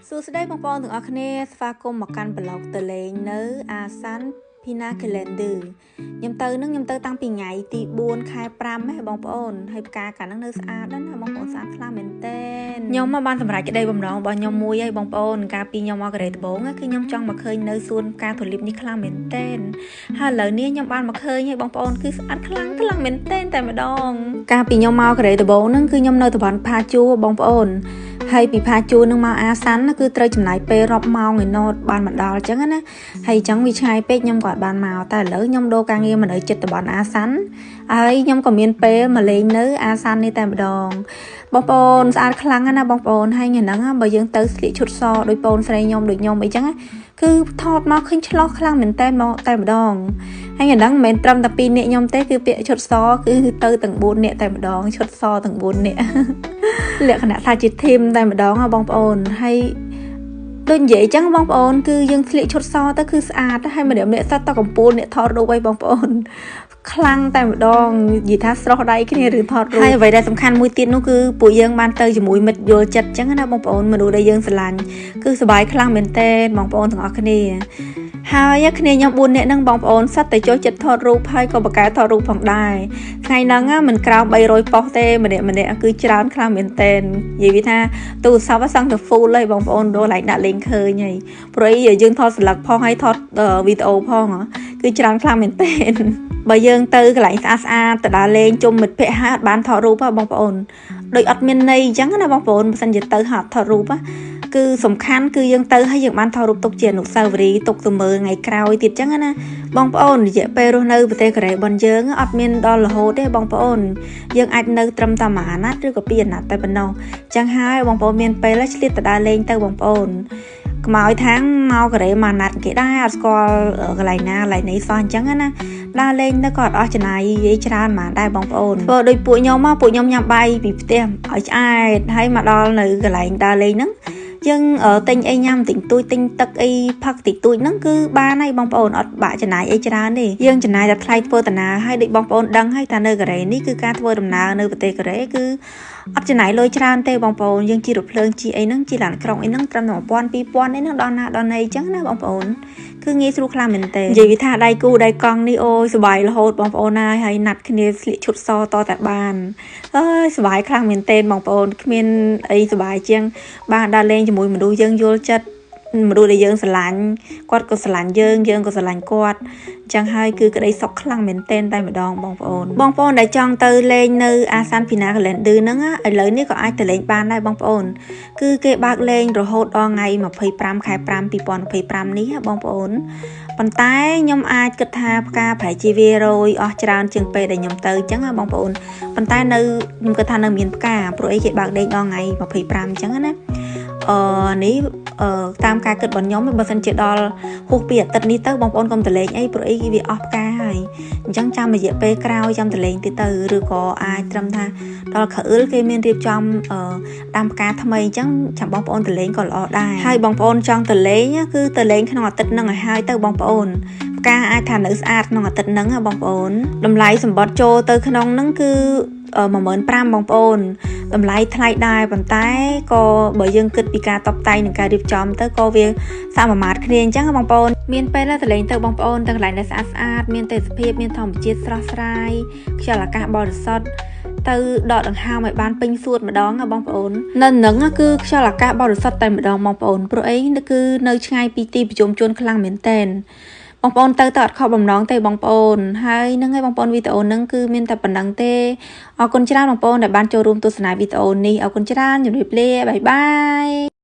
សួស្តីបងប្អូនទាំងអស់គ្នាស្វាគមន៍មកកាន់ប្លុកតលេងនៅអាសានពីណាកេលែនឌឺខ្ញុំទៅតាំងពីថ្ងៃទី4ខែ5ហ៎បងប្អូនហើយផ្កាកាលហ្នឹងនៅស្អាតណាស់បងប្អូនស្អាតខ្លាំងមែនតើខ្ញុំមកបានសម្រេចក្តីបំណងរបស់ខ្ញុំមួយហើយបងប្អូនកាលពីខ្ញុំមកកូរ៉េត្បូងគឺខ្ញុំចង់មកឃើញនៅសួនផ្កាទូលីបនេះខ្លាំងមែនតើហើយឥឡូវនេះខ្ញុំបានមកឃើញហើយបងប្អូនគឺស្អាតខ្លាំងមែនតើតែម្ដងកាលពីខ្ញុំមកកូរ៉េត្បូងហ្នឹងគឺខ្ញុំនៅតំបន់ផាជួបងប្អូនហើយពីផាជួនឹងមកអាសានគឺត្រូវចំណាយពេលរាប់ម៉ោងឯណូតបានមកដល់អញ្ចឹងណាហើយអញ្ចឹងវាឆ្ងាយពេកខ្ញុំក៏បានមកតែឥឡូវខ្ញុំដូរការងារមកនៅចិត្តតំបន់អាសានហើយខ្ញុំក៏មានពេលមកលេងនៅអាសាននេះតែម្ដងបងប្អូនស្អាតខ្លាំងណាស់បងប្អូនហើយថ្ងៃហ្នឹងបើយើងទៅស្លៀកឈុតសដោយបងស្រីខ្ញុំដូចខ្ញុំអីចឹងគឺថតមកឃើញឆ្លោះខ្លាំងមែនតើមកតែម្ដងហើយថ្ងៃហ្នឹងមិនមែនត្រឹមតែ2នាក់ខ្ញុំទេគឺពាក់ឈុតសគឺទៅទាំង4នាក់តែម្ដងឈុតសទាំង4នាក់លក្ខណៈថាជាធីមតែម្ដងបងប្អូនហើយដូចនិយាយចឹងបងប្អូនគឺយើងស្លៀកឈុតសទៅគឺស្អាតហើយម្នាក់សត្វតកំពូលអ្នកថតរូបឲ្យបងប្អូនខ្លាំងតែម្ដងនិយាយថាស្រស់ដៃគ្នាឬថតរូបហើយអ្វីដែលសំខាន់មួយទៀតនោះគឺពួកយើងបានទៅជាមួយមិត្តយល់ចិត្តចឹងណាបងប្អូនមនុស្សដែលយើងស្រឡាញ់គឺសប្បាយខ្លាំងមែនតើបងប្អូនទាំងអស់គ្នាហើយគ្នាខ្ញុំ4នាក់ហ្នឹងបងប្អូនសិតតែចូលចិត្តថតរូបហើយក៏បកកែថតរូបផងដែរថ្ងៃហ្នឹងមិនក្រោម300ប៉ុស្តិ៍ទេម្នាក់គឺច្រើនខ្លាំងមែនតើនិយាយថាទូរស័ព្ទសឹងតែ full ហើយបងប្អូនដូរឡើងដាក់លេងឃើញហើយព្រោះយើងថតស្លឹកផងហើយថតវីដេអូផងគឺច្រើនខ្លាំងមែនតើបើយើងទៅកន្លែងស្អាតទៅដើរលេងជុំមិត្តភ័ក្តិហើយអត់បានថតរូបបងប្អូនដូចអត់មានន័យអញ្ចឹងណាបងប្អូនបើមិនជាទៅហត់ថតរូបគឺសំខាន់គឺយើងទៅហើយយើងបានថតរូបទុកជាអនុស្សាវរីយ៍ទុកទៅមើលថ្ងៃក្រោយទៀតអញ្ចឹងណាបងប្អូនរយៈពេលរស់នៅប្រទេសកូរ៉េរបស់យើងអត់មានដល់រហូតទេបងប្អូនយើងអាចនៅត្រឹមតែ1អាណត្តិឬក៏2អាណត្តិតែប៉ុណ្ណោះអញ្ចឹងហើយបងប្អូនមានពេលឆ្លៀតទៅដើរលេងទៅបងប្អូនកុំឲ្យថាងមកកូរ៉េ1អាណត្តិគេដែរអត់ស្គាល់កន្លែងណាកន្លែងនេះសោះអញ្ចឹងណាដើរលេងទៅក៏អត់អស់ចំណាយយាយច្រើនហ្មងដែរបងប្អូនព្រោះដូចពួកខ្ញុំញ៉ាំបាយពីផ្ទះឲ្យឆ្អែតហើយមកដល់នៅកន្លែងដើរលេងហ្នឹងយើងទិញអីញ៉ាំទិញទឹកអីផឹកតិចតួចហ្នឹងគឺបានហើយបងប្អូនអត់បាក់ចំណាយអីច្រើនទេយើងចំណាយតែថ្លៃធ្វើដំណើរហើយដូចបងប្អូនដឹងហើយថានៅកូរ៉េនេះគឺការធ្វើដំណើរនៅប្រទេសកូរ៉េគឺអត់ចំណាយលុយច្រើនទេបងប្អូនយើងជិះរថភ្លើងជិះអីហ្នឹងជិះឡានក្រុងអីហ្នឹងត្រឹមតែ1000 2000អីហ្នឹងដល់ណាដល់ណីអញ្ចឹងណាបងប្អូនគឺងាយស្រួលខ្លាំងមែនតើនិយាយថាដៃគូដៃកង់នេះអូយសុបាយរហូតបងប្អូនហើយណាត់គ្នាស្លៀកឈុតសតតែបានអើយសុបាយខ្លាំងមែនតើបងប្អូនគ្មានអីសុបាយជាងបានដើរលេងជាមួយមនុស្សយើងយល់ចិត្តមនុស្សដែលយើងស្រឡាញ់គាត់ក៏ស្រឡាញ់យើងក៏ស្រឡាញ់គាត់អញ្ចឹងហើយគឺក្តីសុខខ្លាំងមែនតែម្ដងបងប្អូនដែលចង់ទៅលេងនៅអាសានពីណាកូលែនឌឺហ្នឹងឥឡូវនេះក៏អាចទៅលេងបានដែរបងប្អូនគឺគេបើកលេងរហូតដល់ថ្ងៃ25ខែ5 2025នេះបងប្អូនប៉ុន្តែខ្ញុំអាចគិតថាផ្កាប្រហែលជាវារយអស់ច្រើនជាងពេលដែលខ្ញុំទៅអញ្ចឹងបងប្អូនប៉ុន្តែនៅខ្ញុំគិតថានៅមានផ្កាព្រោះអីគេបើកលេងដល់ថ្ងៃ25អញ្ចឹងណានេះតាមការគិតរបស់ខ្ញុំបើសិនជាដល់ហួសពីអាទិត្យនេះទៅបងប្អូនកុំតលេងអីព្រោះអីវាអស់ផ្កាហើយអញ្ចឹងចាំរយៈពេលក្រោយចាំតលេងទៀតទៅឬក៏អាចត្រឹមថាដល់ខែគេមានរៀបចំដាំផ្កាថ្មីអញ្ចឹងចាំបងប្អូនតលេងក៏ល្អដែរហើយបងប្អូនចង់តលេងគឺតលេងក្នុងអាទិត្យហ្នឹងឲ្យហើយទៅបងប្អូនផ្កាអាចថានៅស្អាតក្នុងអាទិត្យហ្នឹងបងប្អូនតម្លៃសម្បត្តិចូលទៅក្នុងហ្នឹងគឺ15000បងប្អូនតម្លៃថ្លៃដែរប៉ុន្តែក៏បើយើងគិតពីការតុបតែងនិងការរៀបចំទៅក៏វាសមមាត្រគ្នាអញ្ចឹងបងប្អូនមានពេលទៅលេងទៅបងប្អូនទាំងកន្លែងដែលស្អាតមានទេសភាពមានធម្មជាតិស្រស់ស្រាយខ្យល់អាកាសបរិសុទ្ធទៅដកដង្ហើមឲ្យបានពេញសួតម្ដងបងប្អូននៅនឹងគឺខ្យល់អាកាសបរិសុទ្ធតែម្ដងបងប្អូនព្រោះអីគឺនៅឆ្ងាយពីទីប្រជុំជនខ្លាំងមែនតើបងប្អូនទៅអត់ខកបំណងទេបងប្អូនហើយហ្នឹងហើយបងប្អូនវីដេអូហ្នឹងគឺមានតែប៉ុណ្្នឹងទេអរគុណច្រើនបងប្អូនដែលបានចូលរួមទស្សនាវីដេអូនេះអរគុណច្រើនជម្រាបលាបាយបាយ